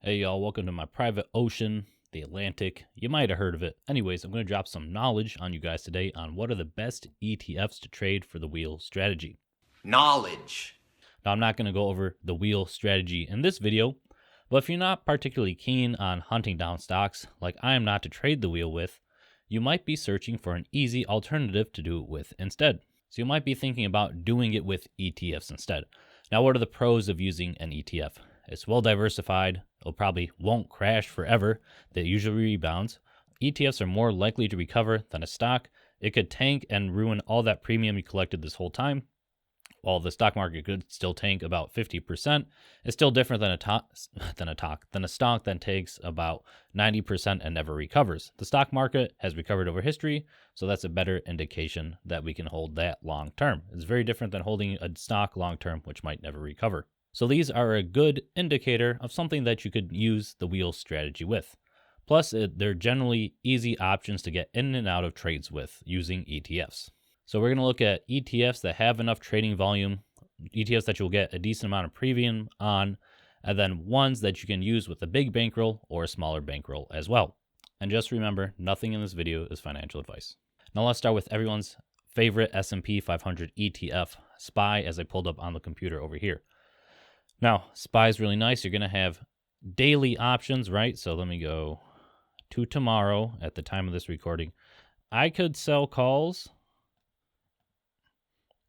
Hey y'all, welcome to my private ocean, the Atlantic. You might have heard of it. Anyways, I'm going to drop some knowledge on you guys today on what are the best ETFs to trade for the wheel strategy. Knowledge. Now, I'm not going to go over the wheel strategy in this video, but if you're not particularly keen on hunting down stocks like I am not to trade the wheel with, you might be searching for an easy alternative to do it with instead. So you might be thinking about doing it with ETFs instead. Now, what are the pros of using an ETF? It's well diversified. It probably won't crash forever. That usually rebounds. ETFs are more likely to recover than a stock. It could tank and ruin all that premium you collected this whole time. While the stock market could still tank about 50%, it's still different than a stock that takes about 90% and never recovers. The stock market has recovered over history, so that's a better indication that we can hold that long term. It's very different than holding a stock long term, which might never recover. So these are a good indicator of something that you could use the wheel strategy with. Plus, they're generally easy options to get in and out of trades with using ETFs. So we're going to look at ETFs that have enough trading volume, ETFs that you'll get a decent amount of premium on, and then ones that you can use with a big bankroll or a smaller bankroll as well. And just remember, nothing in this video is financial advice. Now let's start with everyone's favorite S&P 500 ETF, SPY, as I pulled up on the computer over here. Now, SPY is really nice. You're going to have daily options, right? So let me go to tomorrow at the time of this recording. I could sell calls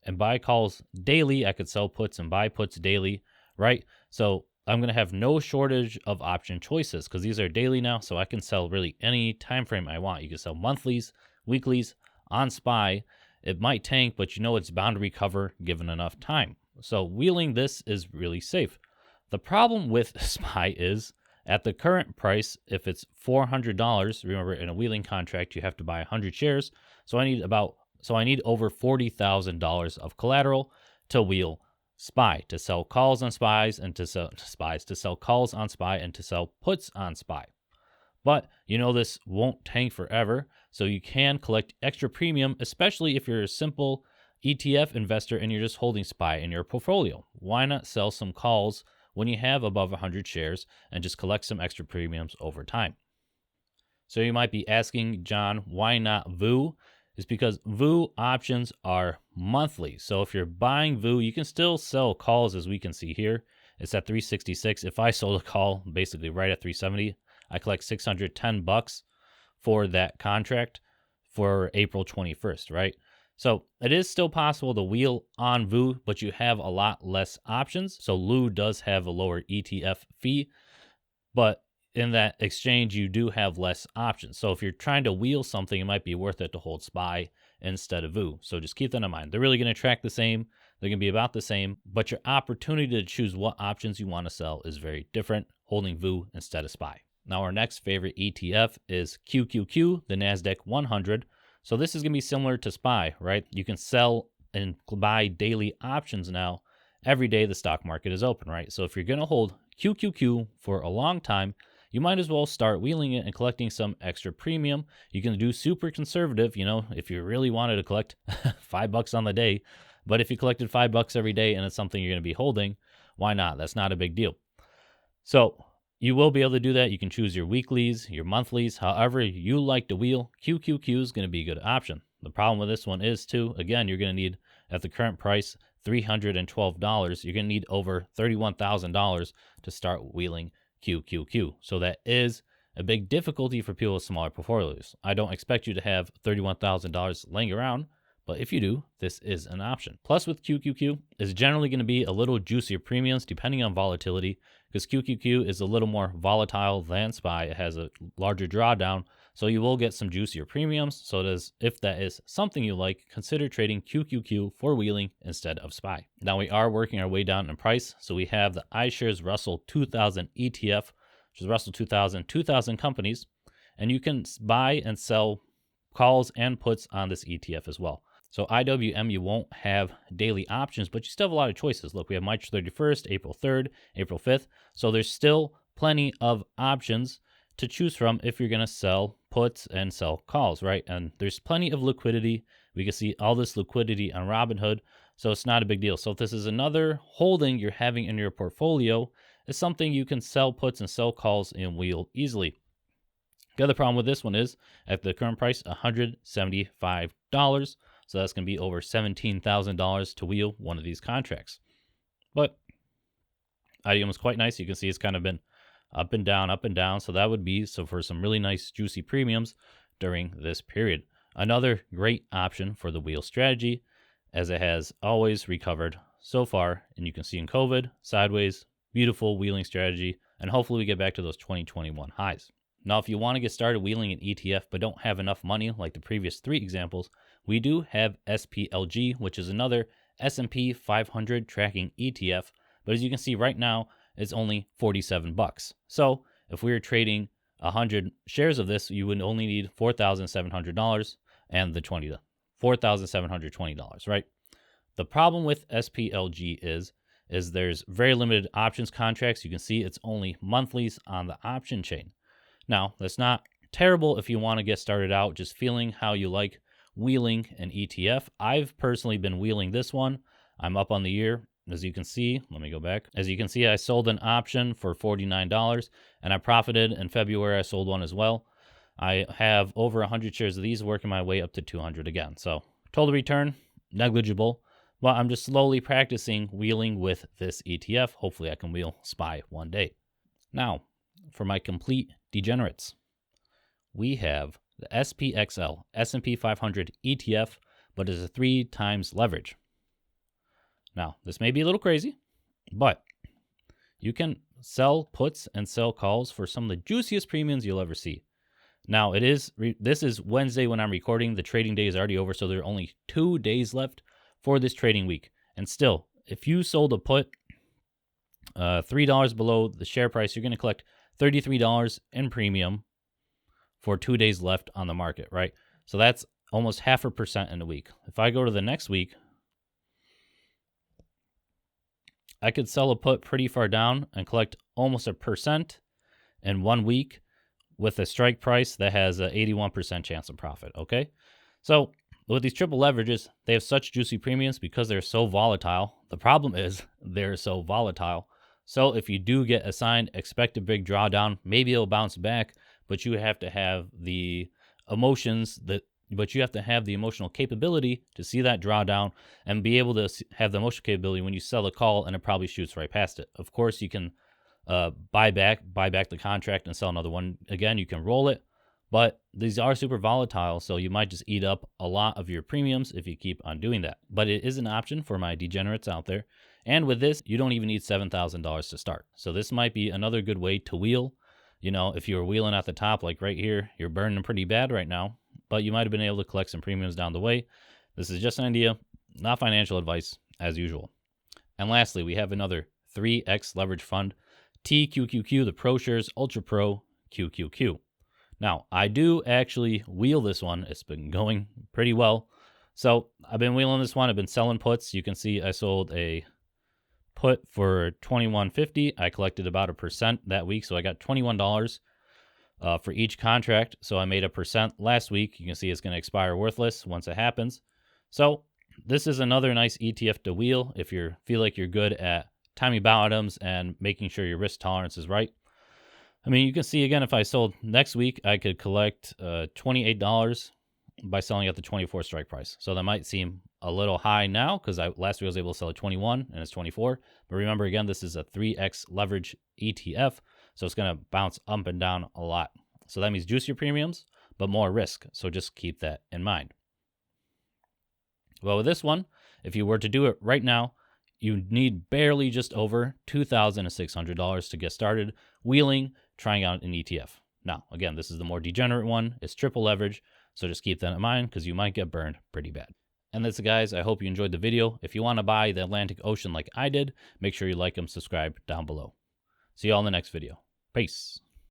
and buy calls daily. I could sell puts and buy puts daily, right? So I'm going to have no shortage of option choices because these are daily now. So I can sell really any time frame I want. You can sell monthlies, weeklies on SPY. It might tank, but you know it's bound to recover given enough time. So wheeling this is really safe. The problem with SPY is at the current price, if it's $400, remember in a wheeling contract, you have to buy 100 shares. So I need over $40,000 of collateral to wheel SPY, to sell calls on SPYs and to sell calls on SPY and to sell puts on SPY. But you know this won't tank forever, so you can collect extra premium, especially if you're a simple ETF investor and you're just holding SPY in your portfolio. Why not sell some calls when you have above 100 shares and just collect some extra premiums over time? So you might be asking, John, why not VOO? It's because VOO options are monthly. So if you're buying VOO, you can still sell calls, as we can see here. It's at 366. If I sold a call basically right at 370, I collect $610 for that contract for April 21st, right? So it is still possible to wheel on VOO, but you have a lot less options. So LU does have a lower ETF fee, but in that exchange, you do have less options. So if you're trying to wheel something, it might be worth it to hold SPY instead of VOO. So just keep that in mind. They're really going to track the same. They're going to be about the same, but your opportunity to choose what options you want to sell is very different, holding VOO instead of SPY. Now, our next favorite ETF is QQQ, the NASDAQ 100. So this is going to be similar to SPY, right? You can sell and buy daily options now every day the stock market is open, right? So if you're going to hold QQQ for a long time, you might as well start wheeling it and collecting some extra premium. You can do super conservative, if you really wanted to collect $5 on the day. But if you collected $5 every day and it's something you're going to be holding, why not? That's not a big deal. So you will be able to do that. You can choose your weeklies, your monthlies, however you like to wheel. QQQ is going to be a good option. The problem with this one is too, again, you're going to need, at the current price, $312. You're going to need over $31,000 to start wheeling QQQ. So that is a big difficulty for people with smaller portfolios. I don't expect you to have $31,000 laying around, but if you do, this is an option. Plus with QQQ, is generally going to be a little juicier premiums depending on volatility, because QQQ is a little more volatile than SPY. It has a larger drawdown, so you will get some juicier premiums. So if that is something you like, consider trading QQQ for wheeling instead of SPY. Now we are working our way down in price. So we have the iShares Russell 2000 ETF, which is Russell 2000 companies, and you can buy and sell calls and puts on this ETF as well. So IWM, you won't have daily options, but you still have a lot of choices. Look, we have March 31st, April 3rd, April 5th. So there's still plenty of options to choose from if you're going to sell puts and sell calls, right? And there's plenty of liquidity. We can see all this liquidity on Robinhood, so it's not a big deal. So if this is another holding you're having in your portfolio is something you can sell puts and sell calls and wheel easily. The other problem with this one is at the current price, $175. So that's going to be over $17,000 to wheel one of these contracts. But IDM was quite nice. You can see it's kind of been up and down, up and down. So that would be for some really nice juicy premiums during this period. Another great option for the wheel strategy, as it has always recovered so far. And you can see in COVID, sideways, beautiful wheeling strategy. And hopefully we get back to those 2021 highs. Now, if you want to get started wheeling an ETF but don't have enough money like the previous 3 examples, we do have SPLG, which is another S&P 500 tracking ETF. But as you can see right now, it's only $47. So if we were trading 100 shares of this, you would only need $4,700 and the $4,720, right? The problem with SPLG is there's very limited options contracts. You can see it's only monthlies on the option chain. Now, that's not terrible if you want to get started out just feeling how you like wheeling an ETF. I've personally been wheeling this one. I'm up on the year. As you can see, let me go back. As you can see, I sold an option for $49 and I profited. In February, I sold one as well. I have over 100 shares of these, working my way up to 200 again. So total return, negligible. But I'm just slowly practicing wheeling with this ETF. Hopefully I can wheel SPY one day. Now, for my complete degenerates, we have the SPXL, S&P 500 ETF, but it's a 3 times leverage. Now, this may be a little crazy, but you can sell puts and sell calls for some of the juiciest premiums you'll ever see. Now, this is Wednesday when I'm recording. The trading day is already over, so there are only 2 days left for this trading week. And still, if you sold a put $3 below the share price, you're going to collect $33 in premium for 2 days left on the market, right? So that's almost 0.5% in a week. If I go to the next week, I could sell a put pretty far down and collect almost 1% in 1 week with a strike price that has an 81% chance of profit, okay? So with these triple leverages, they have such juicy premiums because they're so volatile. The problem is they're so volatile. So if you do get assigned, expect a big drawdown. Maybe it'll bounce back, but you have to have the emotional capability to see that drawdown and be able to have the emotional capability when you sell a call and it probably shoots right past it. Of course, you can buy back the contract and sell another one. Again, you can roll it, but these are super volatile, so you might just eat up a lot of your premiums if you keep on doing that. But it is an option for my degenerates out there. And with this, you don't even need $7,000 to start. So this might be another good way to wheel. You know, if you were wheeling at the top, like right here, you're burning pretty bad right now, but you might have been able to collect some premiums down the way. This is just an idea, not financial advice, as usual. And lastly, we have another 3x leverage fund, TQQQ, the ProShares Ultra Pro QQQ. Now, I do actually wheel this one. It's been going pretty well. So I've been wheeling this one. I've been selling puts. You can see I sold a put for $21.50. I collected about 1% that week, so I got $21 for each contract. So I made 1% last week. You can see it's going to expire worthless once it happens. So this is another nice ETF to wheel if you feel like you're good at timing bottoms and making sure your risk tolerance is right. I mean, you can see again, if I sold next week, I could collect $28 by selling at the 24 strike price. So that might seem a little high now because last week I was able to sell at 21 and it's 24. But remember, again, this is a 3x leverage ETF, so it's going to bounce up and down a lot. So that means juicier premiums, but more risk. So just keep that in mind. Well, with this one, if you were to do it right now, you need barely just over $2,600 to get started wheeling, trying out an ETF. Now, again, this is the more degenerate one. It's triple leverage, so just keep that in mind because you might get burned pretty bad. And that's it, guys. I hope you enjoyed the video. If you want to buy the Atlantic Ocean like I did, make sure you like and subscribe down below. See you all in the next video. Peace.